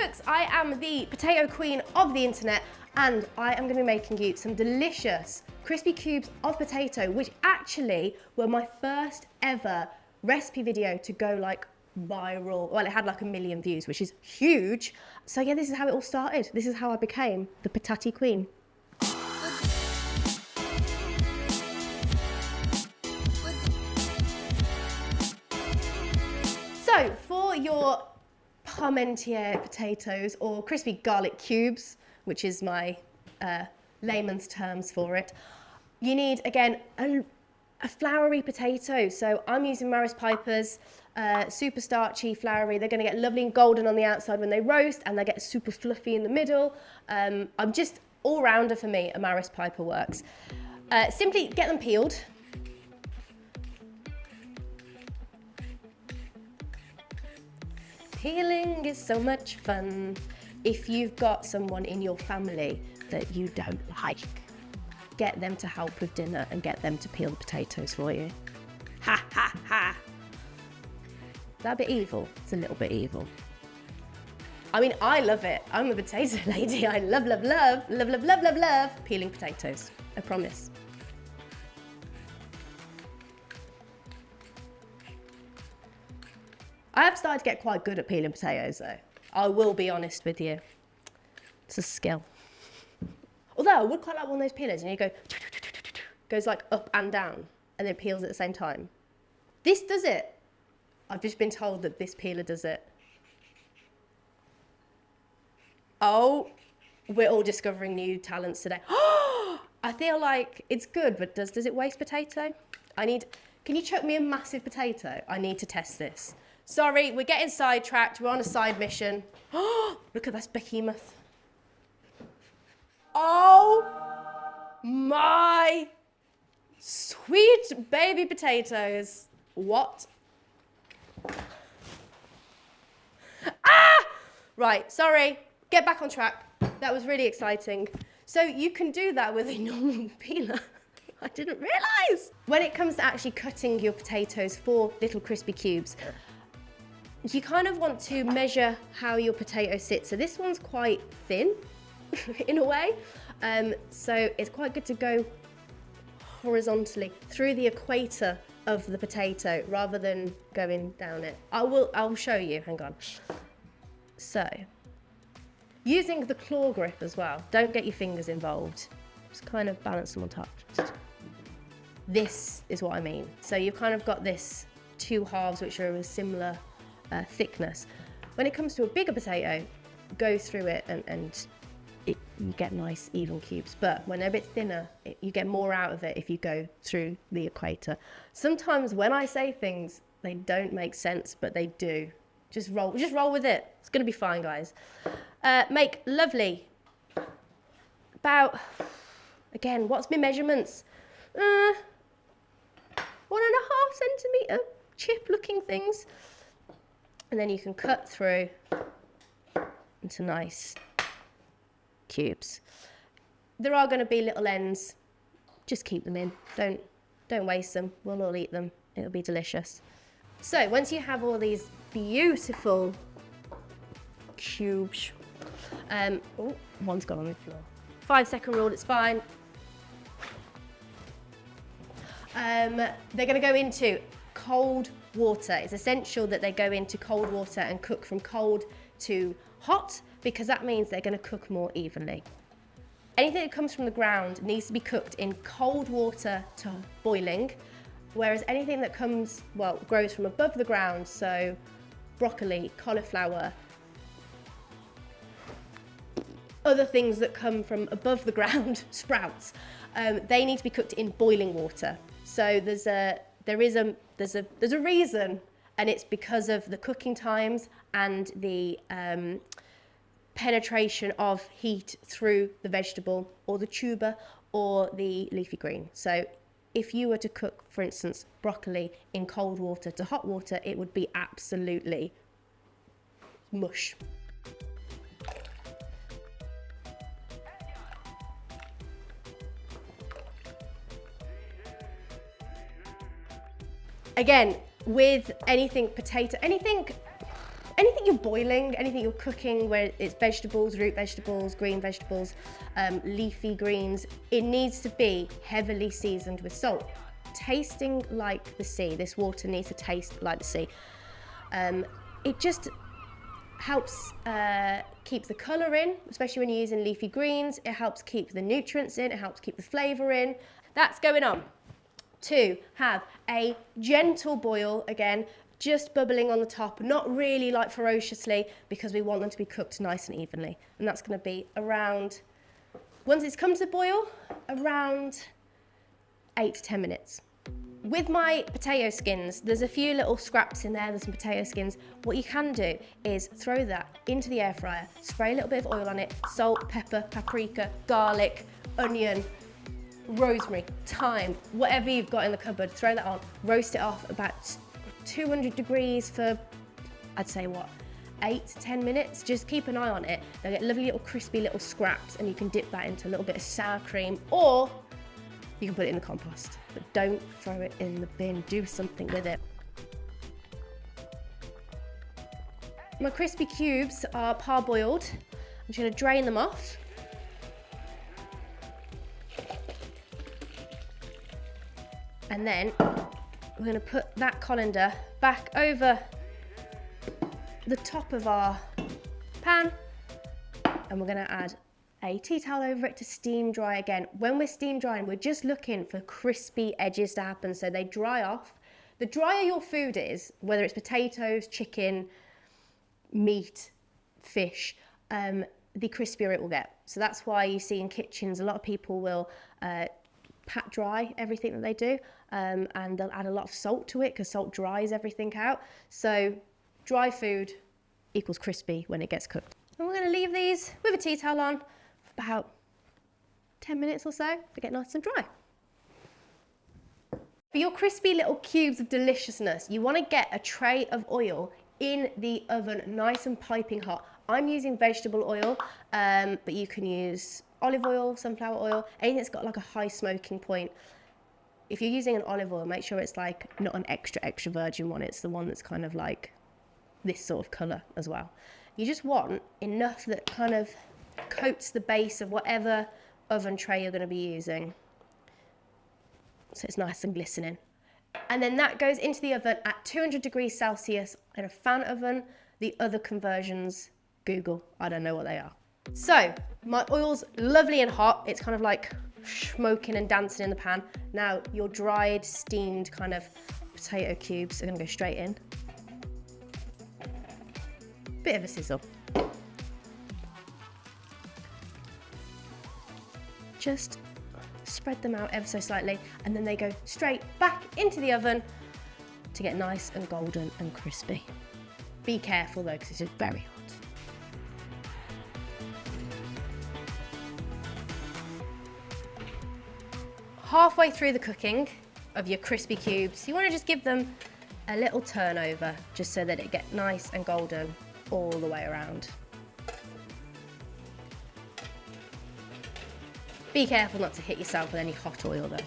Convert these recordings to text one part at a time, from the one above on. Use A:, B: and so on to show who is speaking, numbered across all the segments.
A: cooks, I am the potato queen of the internet, and I am going to be making you some delicious crispy cubes of potato, which actually were my first ever recipe video to go like viral. Well, it had like 1 million views, which is huge. So yeah, this is how it all started. This is how I became the patati queen. So for your Parmentier potatoes, or crispy garlic cubes, which is my layman's terms for it, you need, again, a floury potato. So I'm using Maris Piper's, super starchy, floury. They're going to get lovely and golden on the outside when they roast, and they get super fluffy in the middle. I'm just all-rounder for me, a Maris Piper works. Simply get them peeled. Peeling is so much fun if you've got someone in your family that you don't like. Get them to help with dinner and get them to peel the potatoes for you. Ha ha ha! Is that a bit evil? It's a little bit evil. I mean, I love it. I'm a potato lady. I love, love, love, love, love, love, love, love peeling potatoes. I promise. I have started to get quite good at peeling potatoes though. I will be honest with you. It's a skill. Although I would quite like one of those peelers, and you go, goes like up and down, and then peels at the same time. This does it. I've just been told that this peeler does it. Oh, we're all discovering new talents today. I feel like it's good, but does it waste potato? Can you chuck me a massive potato? I need to test this. Sorry, we're getting sidetracked. We're on a side mission. Look at this behemoth. Oh my sweet baby potatoes. What? Ah! Right, sorry. Get back on track. That was really exciting. So you can do that with a normal peeler. I didn't realise. When it comes to actually cutting your potatoes for little crispy cubes, you kind of want to measure how your potato sits. So this one's quite thin in a way. So it's quite good to go horizontally through the equator of the potato rather than going down it. I'll show you, hang on. So, using the claw grip as well. Don't get your fingers involved. Just kind of balance them on top. This is what I mean. So you've kind of got this two halves which are of a similar thickness. When it comes to a bigger potato, go through it and you get nice even cubes. But when they're a bit thinner, you get more out of it if you go through the equator. Sometimes when I say things, they don't make sense, but they do. Just roll with it. It's gonna be fine, guys. Make lovely, about, again, what's my measurements? 1.5 centimetre chip looking things. And then you can cut through into nice cubes. There are going to be little ends. Just keep them in. Don't waste them. We'll all eat them. It'll be delicious. So once you have all these beautiful cubes, oh, one's gone on the floor. 5-second rule, it's fine. They're going to go into cold water. It's essential that they go into cold water and cook from cold to hot, because that means they're going to cook more evenly. Anything that comes from the ground needs to be cooked in cold water to boiling, whereas anything that grows from above the ground, so broccoli, cauliflower, other things that come from above the ground, sprouts, they need to be cooked in boiling water. So there's a reason, and it's because of the cooking times and the penetration of heat through the vegetable or the tuber or the leafy green. So if you were to cook, for instance, broccoli in cold water to hot water, it would be absolutely mush. Again, with anything potato, anything anything you're boiling, anything you're cooking, where it's vegetables, root vegetables, green vegetables, leafy greens, it needs to be heavily seasoned with salt. Tasting like the sea, this water needs to taste like the sea. It just helps keep the colour in, especially when you're using leafy greens. It helps keep the nutrients in, it helps keep the flavour in. That's going on. 2, have a gentle boil, again, just bubbling on the top, not really like ferociously, because we want them to be cooked nice and evenly. And that's going to be around, once it's come to boil, around 8 to 10 minutes. With my potato skins, there's a few little scraps in there, there's some potato skins. What you can do is throw that into the air fryer, spray a little bit of oil on it, salt, pepper, paprika, garlic, onion, rosemary, thyme, whatever you've got in the cupboard, throw that on, roast it off about 200 degrees for, I'd say what, 8 to 10 minutes. Just keep an eye on it. They'll get lovely little crispy little scraps, and you can dip that into a little bit of sour cream, or you can put it in the compost, but don't throw it in the bin. Do something with it. My crispy cubes are parboiled. I'm just gonna drain them off. And then we're gonna put that colander back over the top of our pan, and we're gonna add a tea towel over it to steam dry again. When we're steam drying, we're just looking for crispy edges to happen so they dry off. The drier your food is, whether it's potatoes, chicken, meat, fish, the crispier it will get. So that's why you see in kitchens, a lot of people will pat dry everything that they do, and they'll add a lot of salt to it because salt dries everything out. So dry food equals crispy when it gets cooked. And we're gonna leave these with a tea towel on about 10 minutes or so to get nice and dry. For your crispy little cubes of deliciousness, you want to get a tray of oil in the oven nice and piping hot. I'm using vegetable oil, but you can use olive oil, sunflower oil, anything that's got like a high smoking point. If you're using an olive oil, make sure it's like not an extra virgin one, it's the one that's kind of like this sort of colour as well. You just want enough that kind of coats the base of whatever oven tray you're going to be using, so it's nice and glistening. And then that goes into the oven at 200 degrees Celsius in a fan oven. The other conversions, Google, I don't know what they are. So my oil's lovely and hot, it's kind of like smoking and dancing in the pan. Now your dried, steamed kind of potato cubes are going to go straight in. Bit of a sizzle. Just spread them out ever so slightly, and then they go straight back into the oven to get nice and golden and crispy. Be careful though, because it's very hot. Halfway through the cooking of your crispy cubes, you want to just give them a little turnover, just so that it gets nice and golden all the way around. Be careful not to hit yourself with any hot oil though.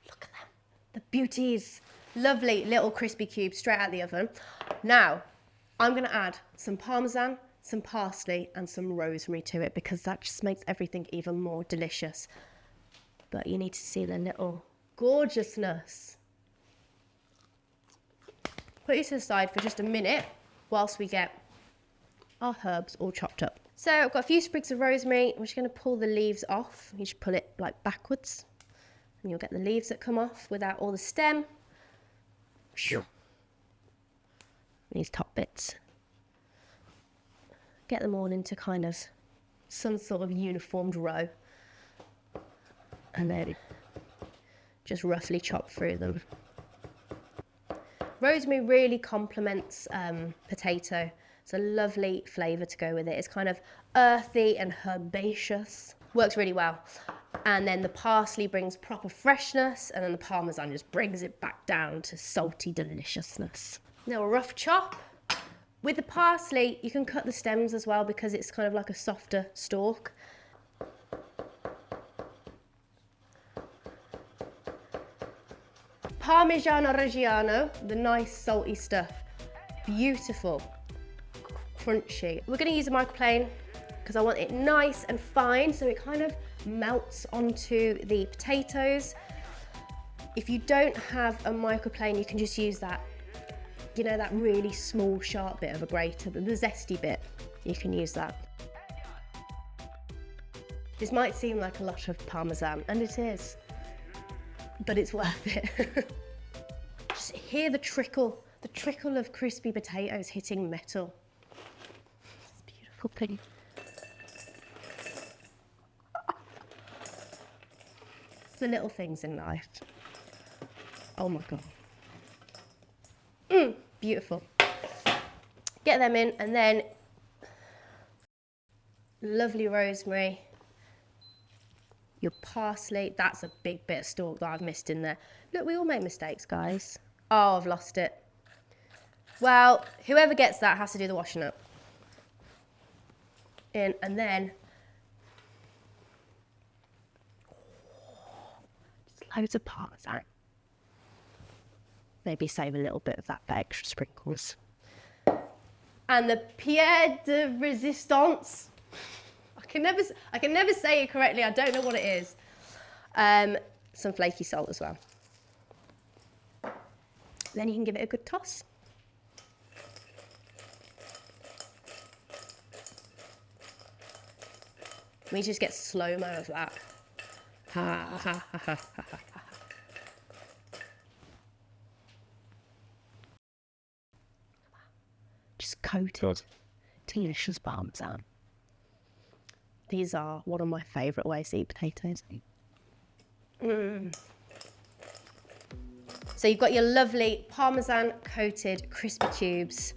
A: Look at them, the beauties. Lovely little crispy cubes straight out of the oven. Now, I'm gonna add some Parmesan, some parsley and some rosemary to it, because that just makes everything even more delicious. But you need to see the little gorgeousness. Put it to the side for just a minute whilst we get our herbs all chopped up. So I've got a few sprigs of rosemary. I'm just going to pull the leaves off. You just pull it like backwards, and you'll get the leaves that come off without all the stem. These top bits. Get them all into kind of some sort of uniformed row, and then just roughly chop through them. Rosemary really complements potato. It's a lovely flavour to go with it. It's kind of earthy and herbaceous. Works really well. And then the parsley brings proper freshness, and then the Parmesan just brings it back down to salty deliciousness. Now a rough chop. With the parsley, you can cut the stems as well, because it's kind of like a softer stalk. Parmigiano Reggiano, the nice salty stuff. Beautiful, crunchy. We're gonna use a microplane because I want it nice and fine so it kind of melts onto the potatoes. If you don't have a microplane, you can just use that, you know, that really small, sharp bit of a grater, the zesty bit, you can use that. This might seem like a lot of Parmesan, and it is, but it's worth it. Just hear the trickle of crispy potatoes hitting metal. It's a beautiful thing. It's the little things in life. Oh my God. Beautiful. Get them in, and then lovely rosemary. Your parsley, that's a big bit of stalk that I've missed in there. Look, we all make mistakes, guys. Oh, I've lost it. Well, whoever gets that has to do the washing up. In, and then just loads of Parmesan. Maybe save a little bit of that for extra sprinkles. And the Pierre de Resistance. I can never say it correctly. I don't know what it is. Some flaky salt as well. Then you can give it a good toss. We just get slow-mo of that. Ha, ha, ha, ha, ha, ha. Just coated.
B: Good.
A: Delicious Parmesan. These are one of my favourite ways to eat potatoes. So you've got your lovely Parmesan coated crispy cubes.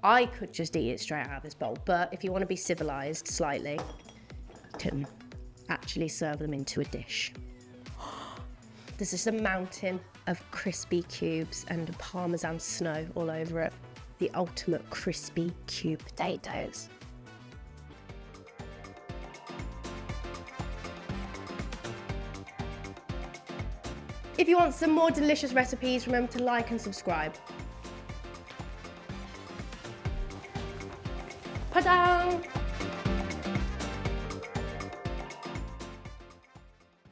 A: I could just eat it straight out of this bowl, but if you want to be civilised slightly, you can actually serve them into a dish. There's just a mountain of crispy cubes and Parmesan snow all over it. The ultimate crispy cube potatoes. If you want some more delicious recipes, remember to like and subscribe. Ta-da!